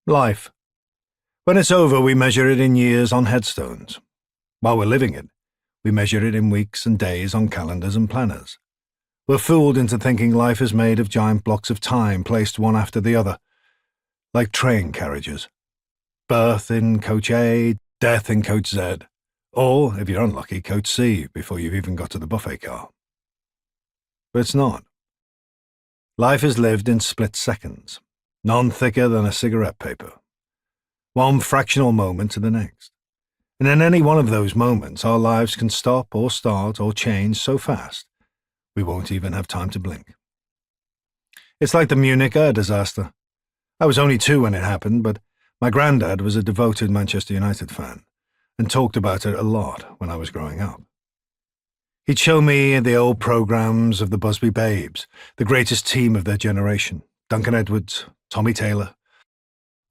Life. When it's over, we measure it in years on headstones. While we're living it, we measure it in weeks and days on calendars and planners. We're fooled into thinking life is made of giant blocks of time placed one after the other, like train carriages. Birth in coach A, death in coach Z, or, if you're unlucky, coach C before you've even got to the buffet car. But it's not. Life is lived in split seconds, none thicker than a cigarette paper. One fractional moment to the next. And in any one of those moments, our lives can stop or start or change so fast, we won't even have time to blink. It's like the Munich air disaster. I was only 2 when it happened, but my granddad was a devoted Manchester United fan and talked about it a lot when I was growing up. He'd show me the old programs of the Busby Babes, the greatest team of their generation, Duncan Edwards, Tommy Taylor,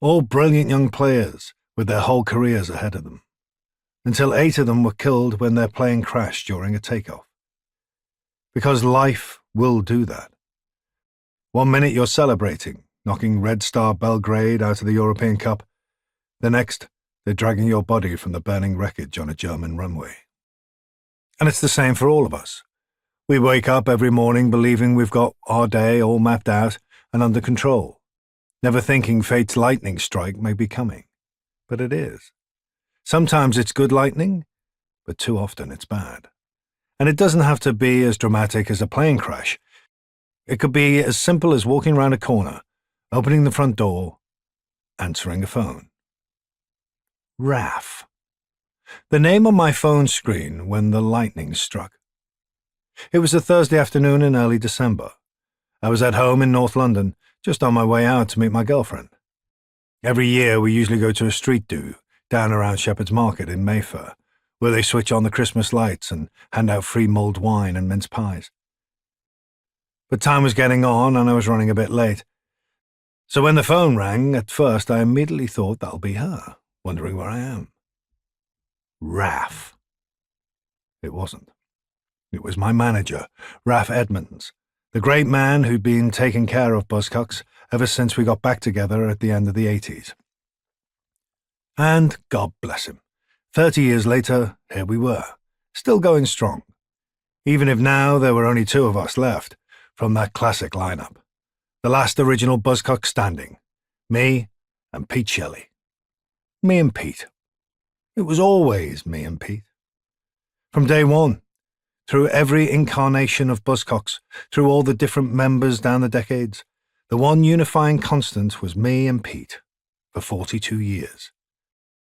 all brilliant young players with their whole careers ahead of them, until 8 of them were killed when their plane crashed during a takeoff. Because life will do that. 1 minute you're celebrating, knocking Red Star Belgrade out of the European Cup. The next, they're dragging your body from the burning wreckage on a German runway. And it's the same for all of us. We wake up every morning believing we've got our day all mapped out and under control, never thinking fate's lightning strike may be coming. But it is. Sometimes it's good lightning, but too often it's bad. And it doesn't have to be as dramatic as a plane crash. It could be as simple as walking around a corner, opening the front door, answering a phone. RAF. The name on my phone screen when the lightning struck. It was a Thursday afternoon in early December. I was at home in North London, just on my way out to meet my girlfriend. Every year we usually go to a street do down around Shepherd's Market in Mayfair, where they switch on the Christmas lights and hand out free mulled wine and mince pies. But time was getting on and I was running a bit late. So when the phone rang, at first I immediately thought that'll be her, wondering where I am. RAF. It wasn't. It was my manager, Raf Edmonds, the great man who'd been taking care of Buzzcocks ever since we got back together at the end of the 80s. And God bless him, 30 years later, here we were, still going strong, even if now there were only 2 of us left from that classic lineup, the last original Buzzcock standing, me and Pete Shelley. Me and Pete. It was always me and Pete. From day one, through every incarnation of Buzzcocks, through all the different members down the decades, the one unifying constant was me and Pete for 42 years.